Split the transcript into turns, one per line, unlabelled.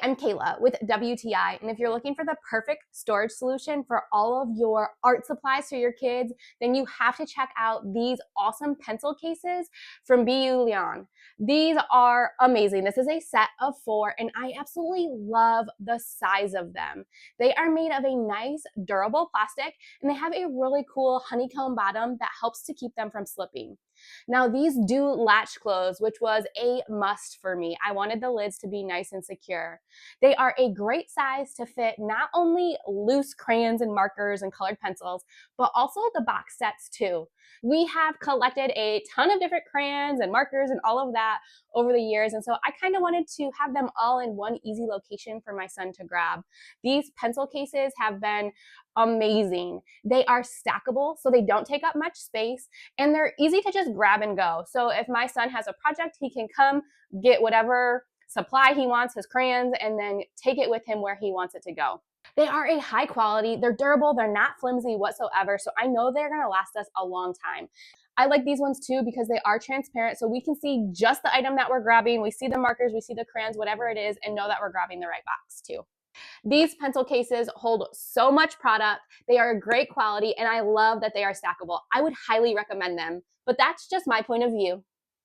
I'm Kayla with WTI, and if you're looking for the perfect storage solution for all of your art supplies for your kids, then you have to check out these awesome pencil cases from BiuLeon. These are amazing. This is a set of 4, and I absolutely love the size of them. They are made of a nice, durable plastic, and they have a really cool honeycomb bottom that helps to keep them from slipping. Now, these do latch close, which was a must for me. I wanted the lids to be nice and secure. They are a great size to fit not only loose crayons and markers and colored pencils, but also the box sets too. We have collected a ton of different crayons and markers and all of that over the years, and so I kind of wanted to have them all in one easy location for my son to grab. These pencil cases have been amazing. They are stackable, so they don't take up much space, and they're easy to just grab and go. So if my son has a project, he can come get whatever supply he wants, his crayons, and then take it with him where he wants it to go. They are a high quality, they're durable, they're not flimsy whatsoever, so I know they're gonna last us a long time. I like these ones too because they are transparent, so we can see just the item that we're grabbing. We see the markers, we see the crayons, whatever it is, and know that we're grabbing the right box too. These pencil cases hold so much product. They are great quality, and I love that they are stackable. I would highly recommend them, but that's just my point of view.